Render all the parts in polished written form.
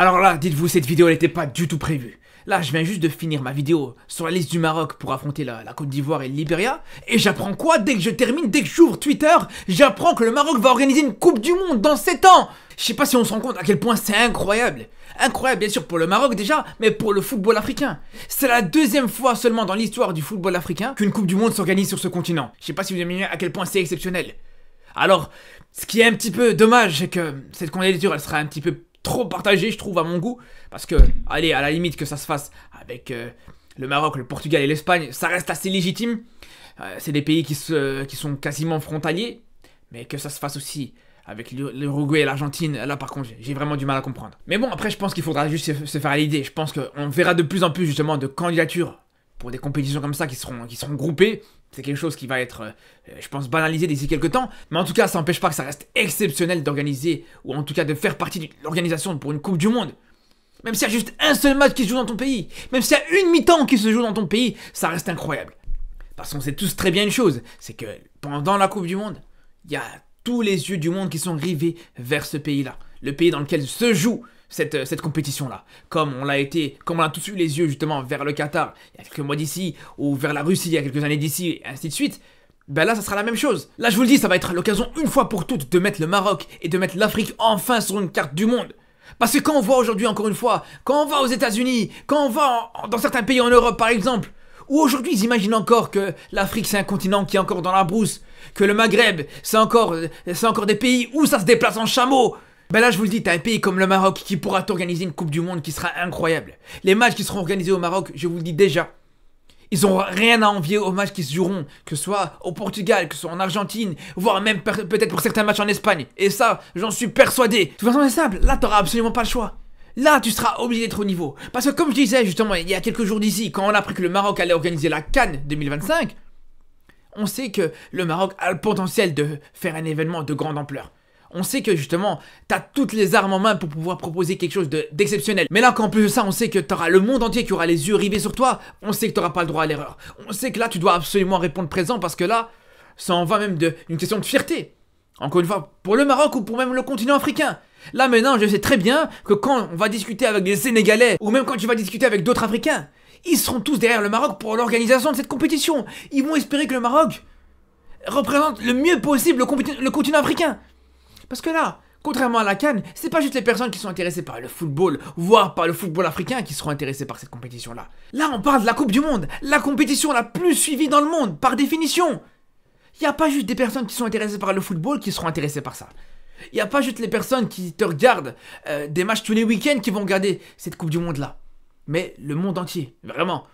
Alors là, dites-vous, cette vidéo elle n'était pas du tout prévue. Là, je viens juste de finir ma vidéo sur la liste du Maroc pour affronter la Côte d'Ivoire et le Libéria. Et j'apprends quoi? Dès que je termine, dès que j'ouvre Twitter, j'apprends que le Maroc va organiser une Coupe du Monde dans 7 ans. Je sais pas si on se rend compte à quel point c'est incroyable. Incroyable bien sûr pour le Maroc déjà, mais pour le football africain. C'est la deuxième fois seulement dans l'histoire du football africain qu'une Coupe du Monde s'organise sur ce continent. Je sais pas si vous imaginez à quel point c'est exceptionnel. Alors, ce qui est un petit peu dommage, c'est que cette candidature elle sera un petit peu trop partagée, je trouve, à mon goût. Parce que, allez, à la limite que ça se fasse avec le Maroc, le Portugal et l'Espagne, ça reste assez légitime. C'est des pays qui sont quasiment frontaliers. Mais que ça se fasse aussi avec l'Uruguay et l'Argentine, là par contre, j'ai vraiment du mal à comprendre. Mais bon, après, je pense qu'il faudra juste se faire à l'idée. Je pense qu'on verra de plus en plus, justement, de candidatures pour des compétitions comme ça qui seront groupées. C'est quelque chose qui va être, je pense, banalisé d'ici quelques temps. Mais en tout cas, ça n'empêche pas que ça reste exceptionnel d'organiser, ou en tout cas de faire partie de l'organisation pour une Coupe du Monde. Même s'il y a juste un seul match qui se joue dans ton pays, même s'il y a une mi-temps qui se joue dans ton pays, ça reste incroyable. Parce qu'on sait tous très bien une chose, c'est que pendant la Coupe du Monde, il y a tous les yeux du monde qui sont rivés vers ce pays-là. Le pays dans lequel se joue cette compétition-là. Comme on a tous eu les yeux justement vers le Qatar il y a quelques mois d'ici, ou vers la Russie il y a quelques années d'ici, et ainsi de suite, ben là ça sera la même chose. Là je vous le dis, ça va être l'occasion une fois pour toutes de mettre le Maroc et de mettre l'Afrique enfin sur une carte du monde. Parce que quand on voit aujourd'hui encore une fois, quand on va aux États-Unis, quand on va dans certains pays en Europe par exemple, où aujourd'hui ils imaginent encore que l'Afrique c'est un continent qui est encore dans la brousse, que le Maghreb c'est encore des pays où ça se déplace en chameau. Ben là je vous le dis, t'as un pays comme le Maroc qui pourra t'organiser une Coupe du Monde qui sera incroyable. Les matchs qui seront organisés au Maroc, je vous le dis déjà, ils n'auront rien à envier aux matchs qui se joueront, que ce soit au Portugal, que ce soit en Argentine, voire même peut-être pour certains matchs en Espagne. Et ça, j'en suis persuadé. De toute façon c'est simple, là t'auras absolument pas le choix. Là, tu seras obligé d'être au niveau. Parce que comme je disais justement il y a quelques jours d'ici, quand on a appris que le Maroc allait organiser la CAN 2025, on sait que le Maroc a le potentiel de faire un événement de grande ampleur. On sait que justement, t'as toutes les armes en main pour pouvoir proposer quelque chose d'exceptionnel. Mais là, qu'en plus de ça, on sait que t'auras le monde entier qui aura les yeux rivés sur toi. On sait que t'auras pas le droit à l'erreur. On sait que là, tu dois absolument répondre présent parce que là, ça en va même d'une question de fierté. Encore une fois, pour le Maroc ou pour même le continent africain. Là maintenant, je sais très bien que quand on va discuter avec des Sénégalais ou même quand tu vas discuter avec d'autres Africains, ils seront tous derrière le Maroc pour l'organisation de cette compétition. Ils vont espérer que le Maroc représente le mieux possible le continent africain. Parce que là, contrairement à la CAN, c'est pas juste les personnes qui sont intéressées par le football, voire par le football africain qui seront intéressées par cette compétition-là. Là, on parle de la Coupe du Monde, la compétition la plus suivie dans le monde, par définition. Il n'y a pas juste des personnes qui sont intéressées par le football qui seront intéressées par ça. Il n'y a pas juste les personnes qui te regardent des matchs tous les week-ends qui vont regarder cette Coupe du Monde-là. Mais le monde entier, vraiment.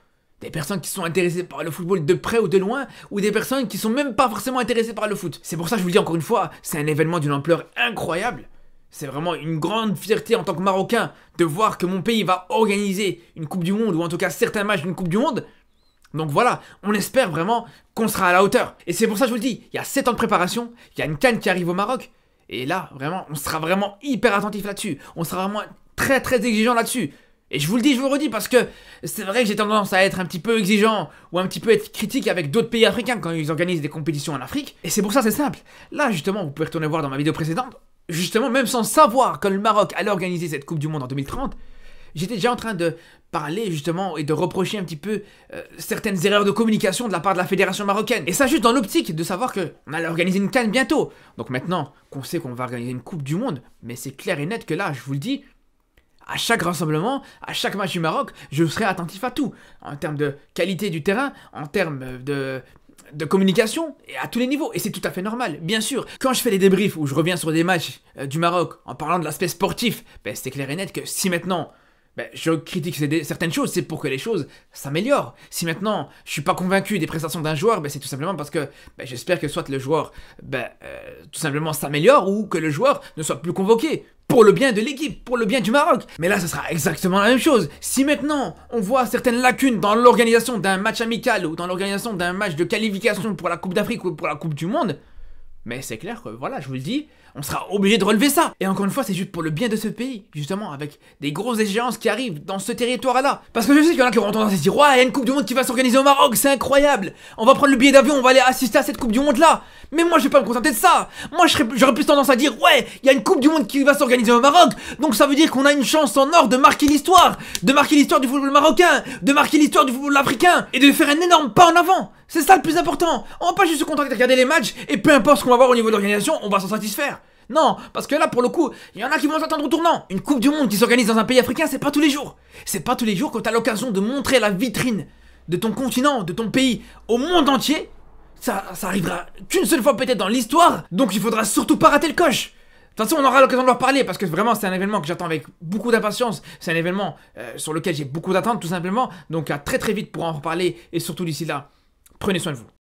Des personnes qui sont intéressées par le football de près ou de loin, ou des personnes qui sont même pas forcément intéressées par le foot. C'est pour ça que je vous le dis encore une fois, c'est un événement d'une ampleur incroyable. C'est vraiment une grande fierté en tant que Marocain de voir que mon pays va organiser une Coupe du Monde, ou en tout cas certains matchs d'une Coupe du Monde. Donc voilà, on espère vraiment qu'on sera à la hauteur. Et c'est pour ça que je vous le dis, il y a 7 ans de préparation, il y a une CAN qui arrive au Maroc, et là, vraiment, on sera vraiment hyper attentif là-dessus. On sera vraiment très très exigeant là-dessus. Et je vous le dis, je vous le redis, parce que c'est vrai que j'ai tendance à être un petit peu exigeant ou un petit peu être critique avec d'autres pays africains quand ils organisent des compétitions en Afrique. Et c'est pour ça, c'est simple. Là, justement, vous pouvez retourner voir dans ma vidéo précédente. Justement, même sans savoir que le Maroc allait organiser cette Coupe du Monde en 2030, j'étais déjà en train de parler justement et de reprocher un petit peu certaines erreurs de communication de la part de la fédération marocaine. Et ça juste dans l'optique de savoir qu'on allait organiser une CAN bientôt. Donc maintenant qu'on sait qu'on va organiser une Coupe du Monde, mais c'est clair et net que là, je vous le dis, à chaque rassemblement, à chaque match du Maroc, je serai attentif à tout. En termes de qualité du terrain, en termes de communication, et à tous les niveaux. Et c'est tout à fait normal, bien sûr. Quand je fais des débriefs où je reviens sur des matchs du Maroc en parlant de l'aspect sportif, ben c'est clair et net que si maintenant je critique certaines choses, c'est pour que les choses s'améliorent. Si maintenant je suis pas convaincu des prestations d'un joueur, c'est tout simplement parce que j'espère que soit le joueur tout simplement s'améliore ou que le joueur ne soit plus convoqué. Pour le bien de l'équipe, pour le bien du Maroc. Mais là, ce sera exactement la même chose. Si maintenant, on voit certaines lacunes dans l'organisation d'un match amical ou dans l'organisation d'un match de qualification pour la Coupe d'Afrique ou pour la Coupe du Monde, mais c'est clair que, voilà, je vous le dis, On sera obligé de relever ça. Et encore une fois, c'est juste pour le bien de ce pays, justement, avec des grosses échéances qui arrivent dans ce territoire-là. Parce que je sais qu'il y en a qui vont tendance à se dire, ouais, il y a une Coupe du Monde qui va s'organiser au Maroc, c'est incroyable. On va prendre le billet d'avion, on va aller assister à cette Coupe du Monde-là. Mais moi, je vais pas me contenter de ça. Moi, j'aurais plus tendance à dire, ouais, il y a une Coupe du Monde qui va s'organiser au Maroc, donc ça veut dire qu'on a une chance en or de marquer l'histoire du football marocain, de marquer l'histoire du football africain, et de faire un énorme pas en avant. C'est ça le plus important. On va pas juste se contenter de regarder les matchs, et peu importe ce qu'on va voir au niveau de l'organisation, on va s'en satisfaire. Non, parce que là, pour le coup, il y en a qui vont s'attendre au tournant. Une Coupe du Monde qui s'organise dans un pays africain, c'est pas tous les jours. C'est pas tous les jours que t'as l'occasion de montrer la vitrine de ton continent, de ton pays, au monde entier. Ça arrivera qu'une seule fois peut-être dans l'histoire, donc il faudra surtout pas rater le coche. De toute façon, on aura l'occasion de leur parler, parce que vraiment, c'est un événement que j'attends avec beaucoup d'impatience. C'est un événement sur lequel j'ai beaucoup d'attentes, tout simplement. Donc à très très vite pour en reparler, et surtout d'ici là, prenez soin de vous.